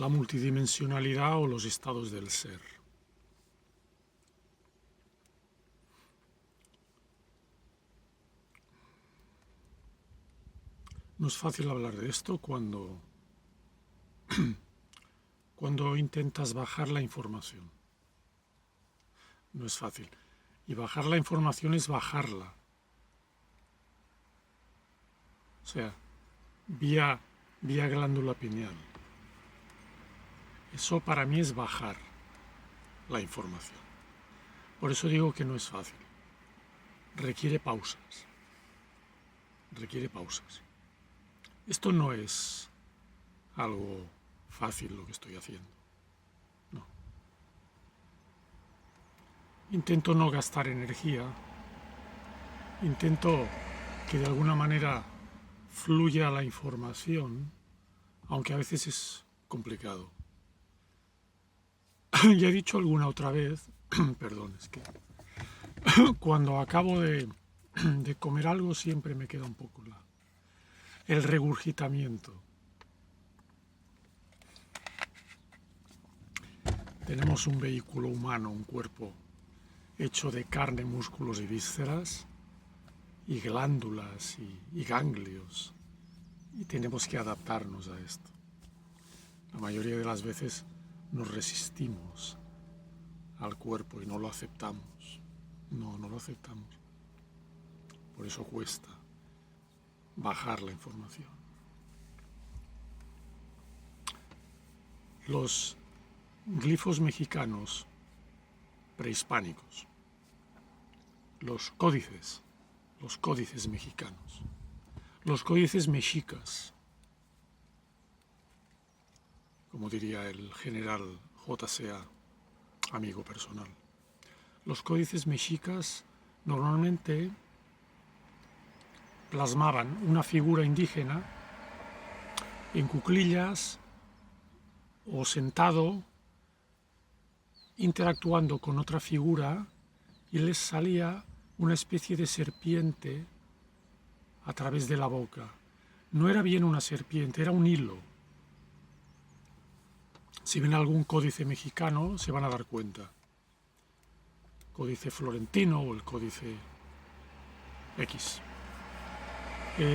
la multidimensionalidad o los estados del ser. No es fácil hablar de esto cuando intentas bajar la información. No es fácil. Y bajar la información es bajarla. O sea, vía glándula pineal. Eso para mí es bajar la información. Por eso digo que no es fácil. Requiere pausas. Requiere pausas. Esto no es algo fácil lo que estoy haciendo. No. Intento no gastar energía. Intento que de alguna manera fluya la información, aunque a veces es complicado. Ya he dicho alguna otra vez, perdón, es que cuando acabo de comer algo siempre me queda un poco el regurgitamiento. Tenemos un vehículo humano, un cuerpo hecho de carne, músculos y vísceras, y glándulas y ganglios, y tenemos que adaptarnos a esto. La mayoría de las veces nos resistimos al cuerpo y no lo aceptamos. No lo aceptamos. Por eso cuesta bajar la información. Los glifos mexicanos prehispánicos, los códices mexicanos, los códices mexicas, como diría el general J.C.A., amigo personal. Los códices mexicas normalmente plasmaban una figura indígena en cuclillas o sentado, interactuando con otra figura, y les salía una especie de serpiente a través de la boca. No era bien una serpiente, era un hilo. Si ven algún códice mexicano se van a dar cuenta. Códice florentino o el códice X.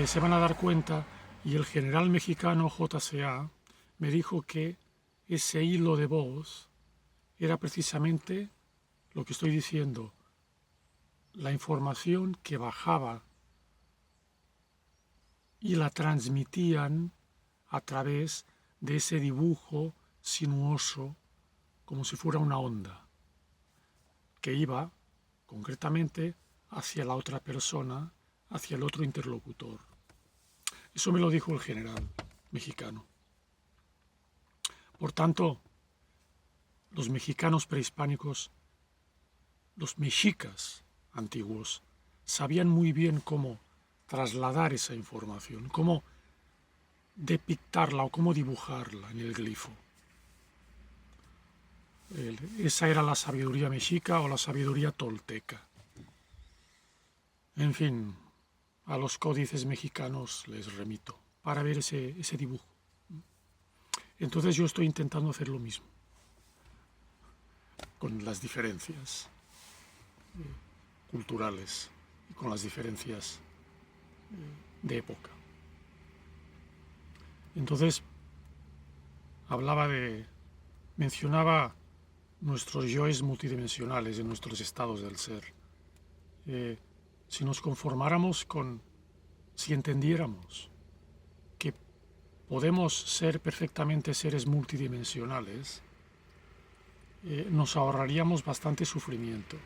Se van a dar cuenta, y el general mexicano J.C.A. me dijo que ese hilo de voz era precisamente lo que estoy diciendo, la información que bajaba y la transmitían a través de ese dibujo sinuoso, como si fuera una onda, que iba concretamente hacia la otra persona, hacia el otro interlocutor. Eso me lo dijo el general mexicano. Por tanto, los mexicanos prehispánicos, los mexicas antiguos, sabían muy bien cómo trasladar esa información, cómo depictarla o cómo dibujarla en el glifo. Esa era la sabiduría mexica o la sabiduría tolteca. En fin, a los códices mexicanos les remito para ver ese dibujo. Entonces yo estoy intentando hacer lo mismo, con las diferencias culturales y con las diferencias de época. Entonces, mencionaba nuestros yoes multidimensionales en nuestros estados del ser. Si nos conformáramos si entendiéramos que podemos ser perfectamente seres multidimensionales, nos ahorraríamos bastante sufrimiento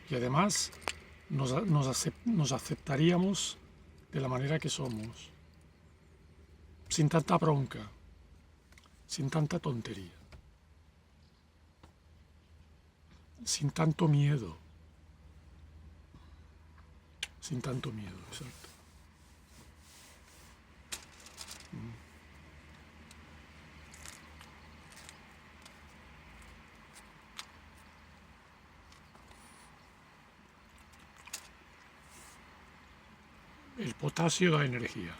y además nos aceptaríamos de la manera que somos, sin tanta bronca, sin tanta tontería, sin tanto miedo, exacto. El potasio da energía.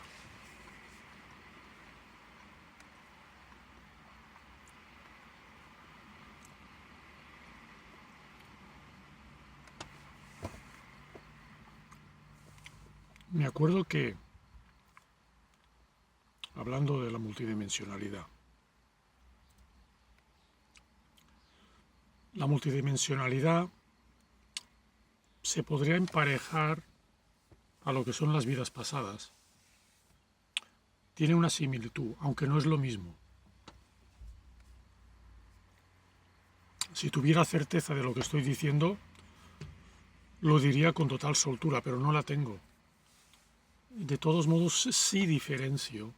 Me acuerdo que, hablando de la multidimensionalidad, la multidimensionalidad se podría emparejar a lo que son las vidas pasadas. Tiene una similitud, aunque no es lo mismo. Si tuviera certeza de lo que estoy diciendo, lo diría con total soltura, pero no la tengo. De todos modos, sí diferencio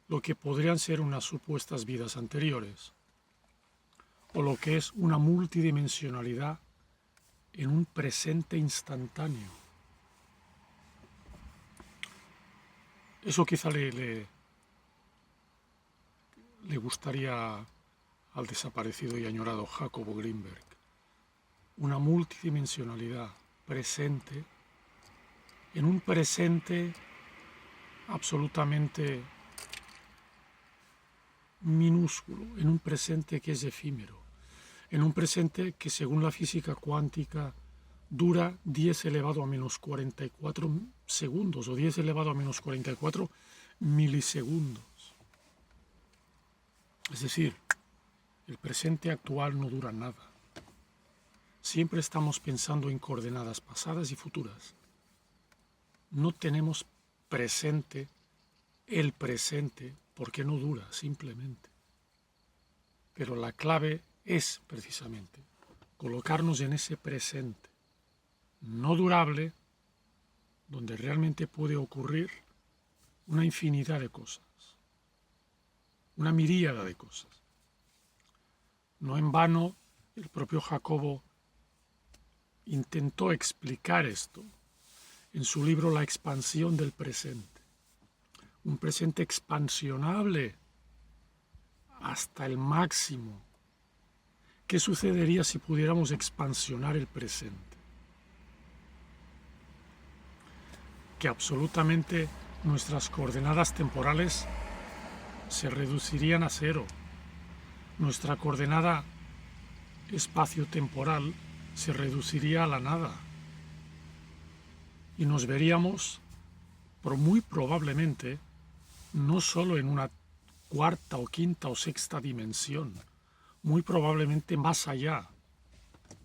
lo que podrían ser unas supuestas vidas anteriores, o lo que es una multidimensionalidad en un presente instantáneo. Eso quizá le gustaría al desaparecido y añorado Jacobo Greenberg. Una multidimensionalidad presente, en un presente absolutamente minúsculo, en un presente que es efímero, en un presente que según la física cuántica dura 10 elevado a menos 44 segundos o 10 elevado a menos 44 milisegundos. Es decir, el presente actual no dura nada. Siempre estamos pensando en coordenadas pasadas y futuras. No tenemos presente el presente porque no dura, simplemente. Pero la clave es precisamente colocarnos en ese presente no durable, donde realmente puede ocurrir una infinidad de cosas, una miríada de cosas. No en vano, el propio Jacobo intentó explicar esto en su libro La expansión del presente. Un presente expansionable hasta el máximo. ¿Qué sucedería si pudiéramos expansionar el presente? Que absolutamente nuestras coordenadas temporales se reducirían a cero. Nuestra coordenada espacio-temporal se reduciría a la nada. Y nos veríamos, muy probablemente, no solo en una cuarta o quinta o sexta dimensión, muy probablemente más allá.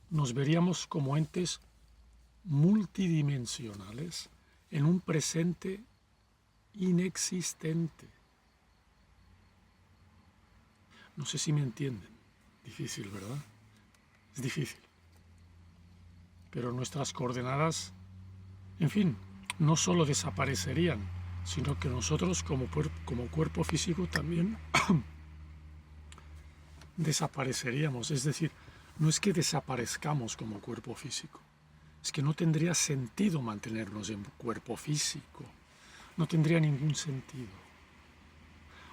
Nos veríamos como entes multidimensionales en un presente inexistente. No sé si me entienden. Difícil, ¿verdad? Es difícil. Pero nuestras coordenadas, en fin, no solo desaparecerían, sino que nosotros como cuerpo físico también desapareceríamos. Es decir, no es que desaparezcamos como cuerpo físico, es que no tendría sentido mantenernos en cuerpo físico. No tendría ningún sentido.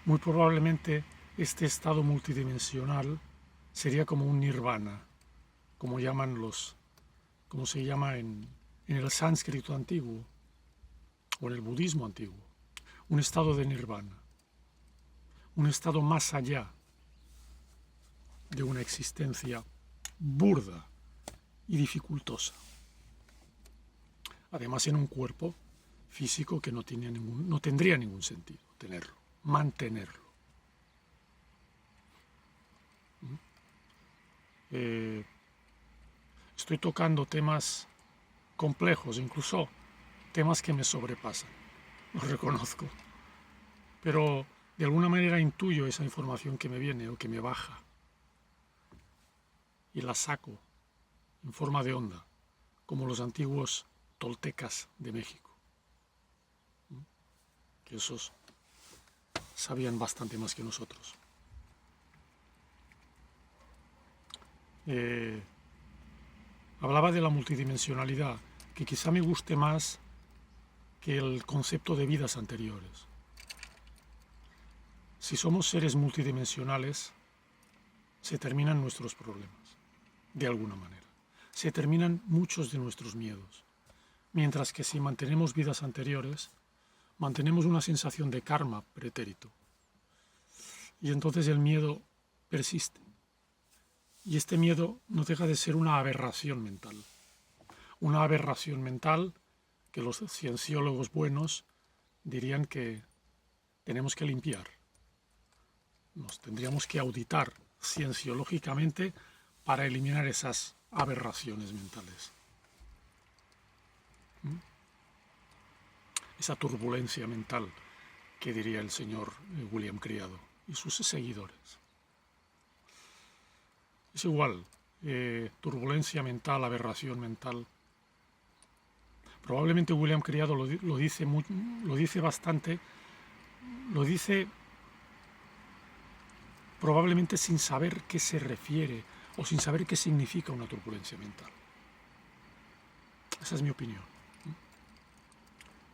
Muy probablemente este estado multidimensional sería como un nirvana, como se llama en el sánscrito antiguo o en el budismo antiguo, un estado de nirvana, un estado más allá de una existencia burda y dificultosa. Además, en un cuerpo físico que no tendría ningún sentido tenerlo, mantenerlo. Estoy tocando temas complejos, incluso temas que me sobrepasan, lo reconozco, pero de alguna manera intuyo esa información que me viene o que me baja y la saco en forma de onda, como los antiguos toltecas de México, que esos sabían bastante más que nosotros. Hablaba de la multidimensionalidad, que quizá me guste más que el concepto de vidas anteriores. Si somos seres multidimensionales, se terminan nuestros problemas, de alguna manera. Se terminan muchos de nuestros miedos. Mientras que si mantenemos vidas anteriores, mantenemos una sensación de karma pretérito. Y entonces el miedo persiste. Y este miedo no deja de ser una aberración mental. Una aberración mental que los cienciólogos buenos dirían que tenemos que limpiar. Nos tendríamos que auditar cienciológicamente para eliminar esas aberraciones mentales. Esa turbulencia mental que diría el señor William Criado y sus seguidores. Es igual, turbulencia mental, aberración mental. Probablemente William Criado lo dice bastante, lo dice probablemente sin saber qué se refiere o sin saber qué significa una turbulencia mental. Esa es mi opinión.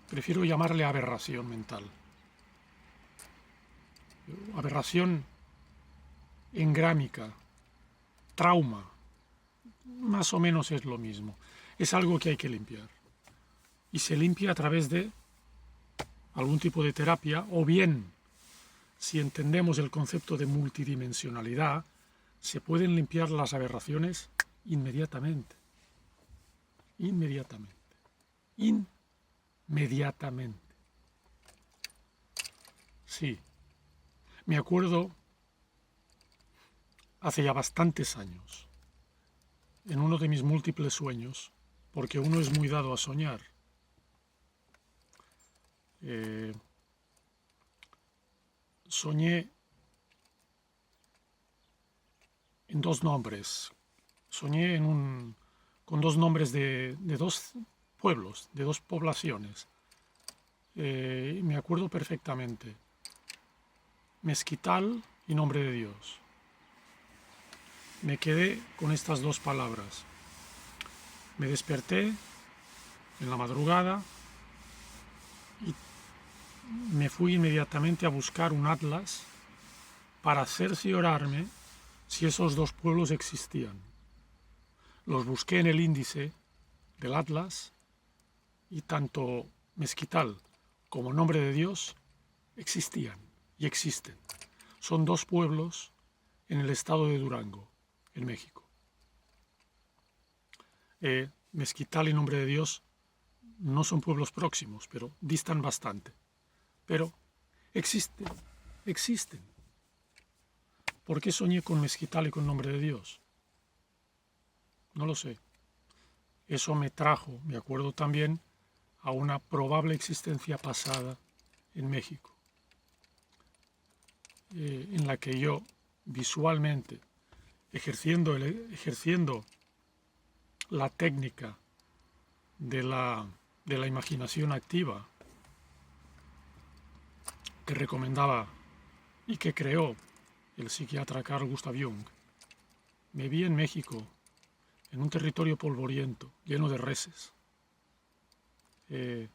Prefiero llamarle aberración mental. Aberración engrámica, trauma, más o menos es lo mismo. Es algo que hay que limpiar. Y se limpia a través de algún tipo de terapia, o bien, si entendemos el concepto de multidimensionalidad, se pueden limpiar las aberraciones inmediatamente. Inmediatamente. Inmediatamente. Sí. Me acuerdo hace ya bastantes años, en uno de mis múltiples sueños, porque uno es muy dado a soñar. Soñé en dos nombres. Soñé con dos nombres de dos pueblos, de dos poblaciones. Me acuerdo perfectamente. Mezquital y Nombre de Dios. Me quedé con estas dos palabras. Me desperté en la madrugada y me fui inmediatamente a buscar un atlas para cerciorarme si esos dos pueblos existían. Los busqué en el índice del atlas y tanto Mezquital como Nombre de Dios existían y existen. Son dos pueblos en el estado de Durango, en México. Mezquital y Nombre de Dios no son pueblos próximos, pero distan bastante. Pero existen. ¿Por qué soñé con Mezquital y con Nombre de Dios? No lo sé. Eso me trajo, me acuerdo también, a una probable existencia pasada en México, en la que yo visualmente, ejerciendo la técnica de la imaginación activa que recomendaba y que creó el psiquiatra Carl Gustav Jung, me vi en México, en un territorio polvoriento, lleno de reses, en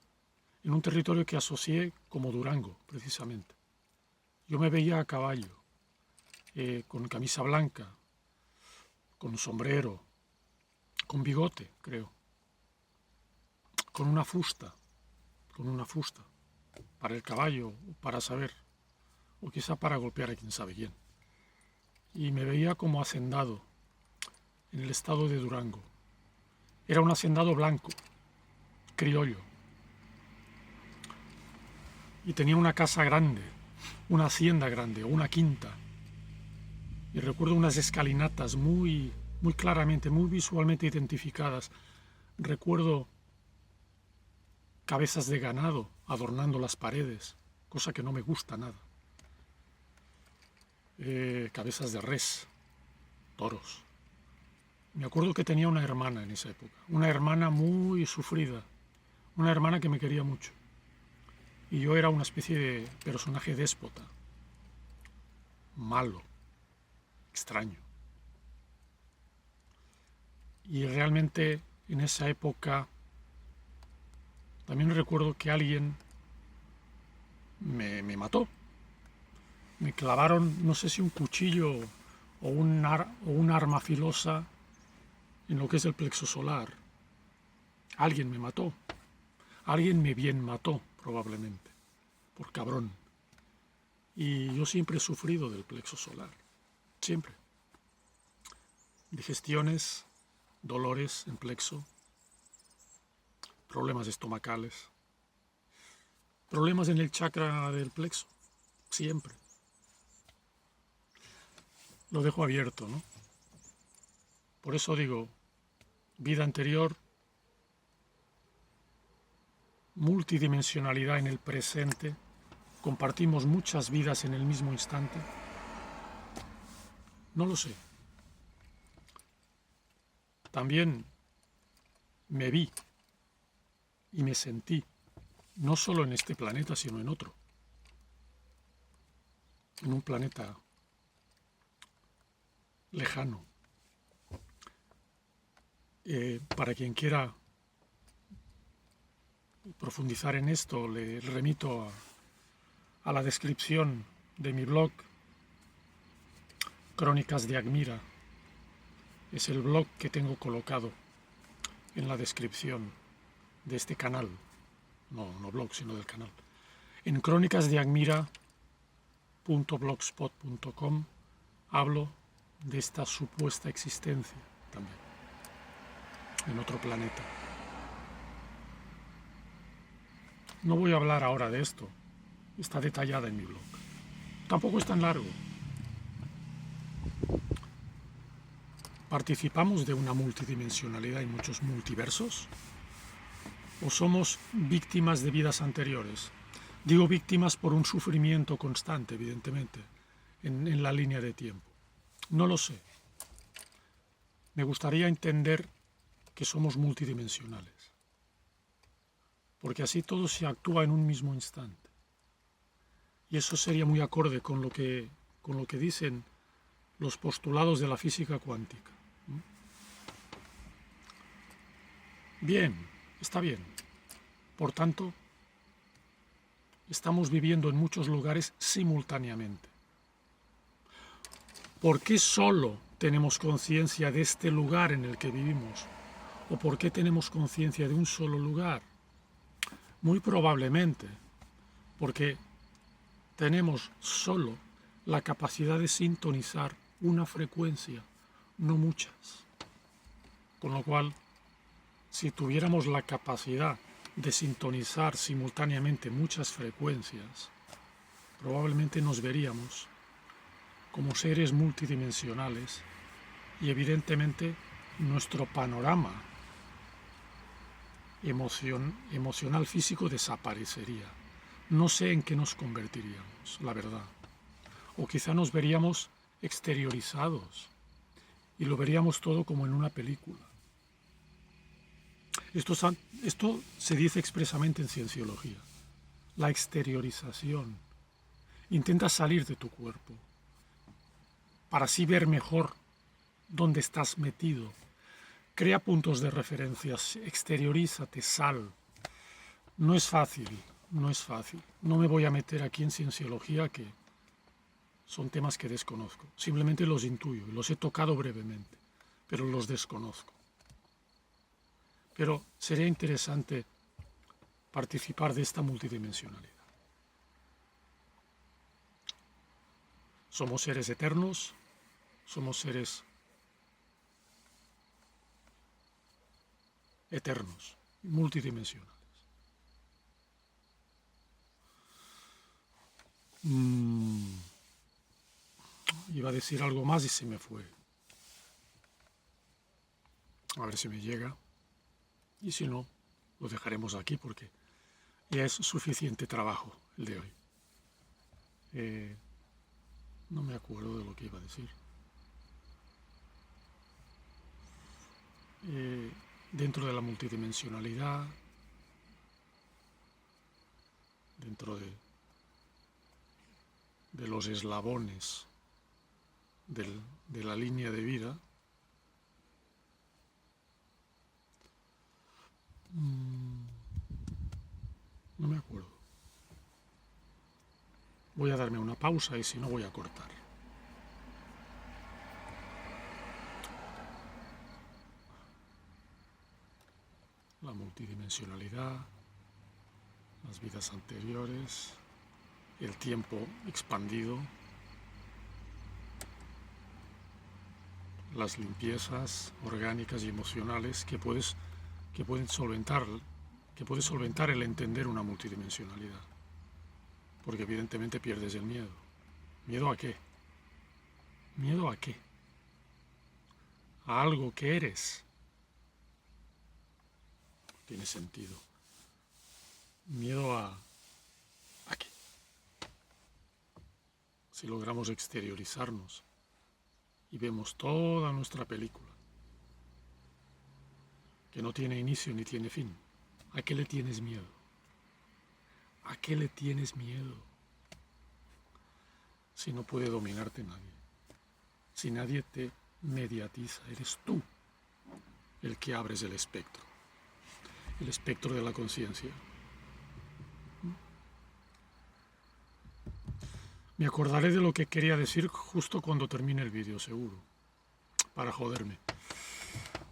un territorio que asocié como Durango, precisamente. Yo me veía a caballo, con camisa blanca, con sombrero, con bigote, creo, con una fusta, para el caballo, para saber, o quizá para golpear a quien sabe quién. Y me veía como hacendado en el estado de Durango. Era un hacendado blanco, criollo, y tenía una casa grande, una hacienda grande, o una quinta. Y recuerdo unas escalinatas muy claramente, muy visualmente identificadas. Recuerdo cabezas de ganado adornando las paredes, cosa que no me gusta nada. Cabezas de res, toros. Me acuerdo que tenía una hermana en esa época, una hermana muy sufrida, una hermana que me quería mucho. Y yo era una especie de personaje déspota, malo, extraño. Y realmente en esa época también recuerdo que alguien me mató. Me clavaron, no sé si un cuchillo o un arma filosa en lo que es el plexo solar. Alguien me mató. Alguien me bien mató, probablemente, por cabrón. Y yo siempre he sufrido del plexo solar. Siempre. Digestiones, dolores en plexo. problemas estomacales, problemas en el chakra del plexo, siempre. Lo dejo abierto, ¿no? Por eso digo, vida anterior, multidimensionalidad en el presente, compartimos muchas vidas en el mismo instante. No lo sé. También me vi y me sentí, no solo en este planeta, sino en otro, en un planeta lejano. Para quien quiera profundizar en esto, le remito a la descripción de mi blog, Crónicas de Agmira. Es el blog que tengo colocado en la descripción de este canal. No blog, sino del canal. En crónicasdeagmira.blogspot.com hablo de esta supuesta existencia también, en otro planeta. No voy a hablar ahora de esto, está detallada en mi blog. Tampoco es tan largo. ¿Participamos de una multidimensionalidad y muchos multiversos? ¿O somos víctimas de vidas anteriores? Digo víctimas por un sufrimiento constante, evidentemente, en la línea de tiempo. No lo sé. Me gustaría entender que somos multidimensionales, porque así todo se actúa en un mismo instante. Y eso sería muy acorde con lo que dicen los postulados de la física cuántica. Bien, está bien. Por tanto, estamos viviendo en muchos lugares simultáneamente. ¿Por qué solo tenemos conciencia de este lugar en el que vivimos? ¿O por qué tenemos conciencia de un solo lugar? Muy probablemente porque tenemos solo la capacidad de sintonizar una frecuencia, no muchas. Con lo cual, si tuviéramos la capacidad de sintonizar simultáneamente muchas frecuencias, probablemente nos veríamos como seres multidimensionales y evidentemente nuestro panorama emocional físico desaparecería. No sé en qué nos convertiríamos, la verdad. O quizá nos veríamos exteriorizados y lo veríamos todo como en una película. Esto se dice expresamente en cienciología. La exteriorización. Intenta salir de tu cuerpo para así ver mejor dónde estás metido. Crea puntos de referencia, exteriorízate, sal. No es fácil, no es fácil. No me voy a meter aquí en cienciología, que son temas que desconozco. Simplemente los intuyo y los he tocado brevemente, pero los desconozco. Pero sería interesante participar de esta multidimensionalidad. Somos seres eternos, somos seres eternos, multidimensionales. Iba a decir algo más y se me fue. A ver si me llega. Y si no, lo dejaremos aquí porque ya es suficiente trabajo el de hoy. No me acuerdo de lo que iba a decir. Dentro de la multidimensionalidad, dentro de los eslabones de la línea de vida, no me acuerdo. Voy a darme una pausa y si no voy a cortar. La multidimensionalidad, las vidas anteriores, el tiempo expandido, las limpiezas orgánicas y emocionales que pueden solventar que puede solventar el entender una multidimensionalidad. Porque evidentemente pierdes el miedo. ¿Miedo a qué? ¿Miedo a qué? A algo que eres. Tiene sentido. Miedo a qué. Si logramos exteriorizarnos y vemos toda nuestra película, que no tiene inicio ni tiene fin, ¿a qué le tienes miedo? ¿A qué le tienes miedo? Si no puede dominarte nadie, si nadie te mediatiza, eres tú el que abres el espectro de la conciencia. Me acordaré de lo que quería decir justo cuando termine el vídeo, seguro, para joderme.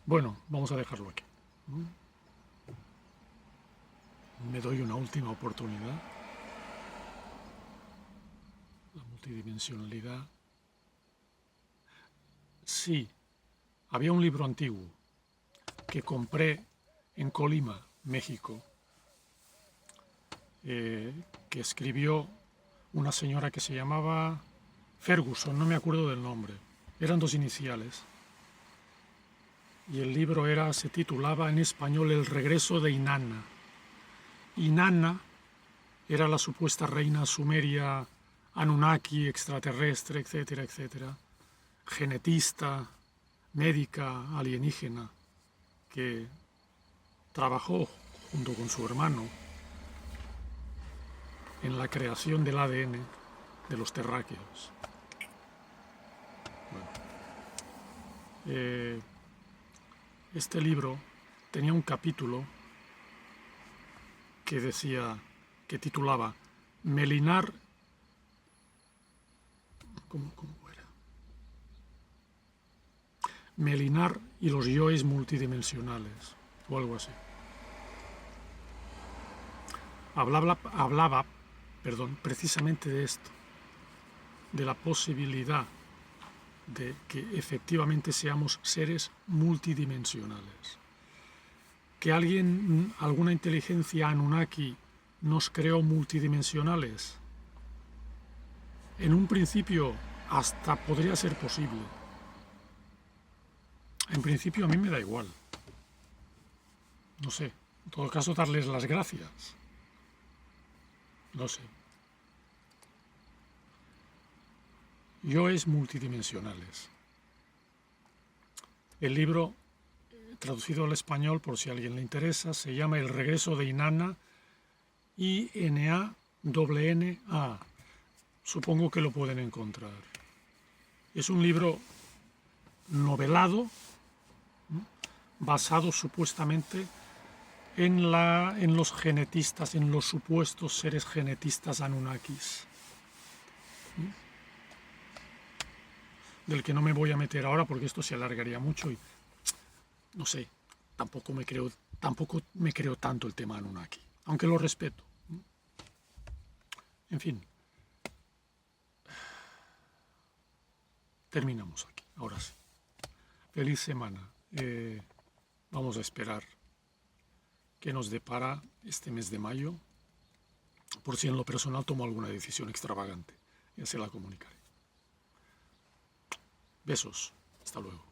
Bueno, vamos a dejarlo aquí. Me doy una última oportunidad. La multidimensionalidad. Sí, había un libro antiguo que compré en Colima, México, que escribió una señora que se llamaba Ferguson, no me acuerdo del nombre, eran 2 iniciales. Y el libro se titulaba en español El regreso de Inanna. Inanna era la supuesta reina sumeria, Anunnaki, extraterrestre, etcétera, etcétera, genetista, médica, alienígena, que trabajó junto con su hermano en la creación del ADN de los terráqueos. Bueno, este libro tenía un capítulo que titulaba Melinar, ¿cómo era? Melinar y los yoes multidimensionales, o algo así. Hablaba, precisamente de esto, de la posibilidad de que efectivamente seamos seres multidimensionales. Que alguna inteligencia Anunnaki nos creó multidimensionales. En un principio hasta podría ser posible. En principio a mí me da igual. No sé, en todo caso darles las gracias. No sé. Yoes multidimensionales. El libro, traducido al español por si a alguien le interesa, se llama El regreso de Inanna, I-N-A-N-N-A. Supongo que lo pueden encontrar. Es un libro novelado, basado supuestamente en los genetistas, en los supuestos seres genetistas Anunnakis, del que no me voy a meter ahora porque esto se alargaría mucho y no sé, tampoco me creo tanto el tema Anunnaki, aunque lo respeto. En fin, terminamos aquí, ahora sí. Feliz semana. Vamos a esperar qué nos depara este mes de mayo, por si en lo personal tomo alguna decisión extravagante, ya se la comunicaré. Besos, hasta luego.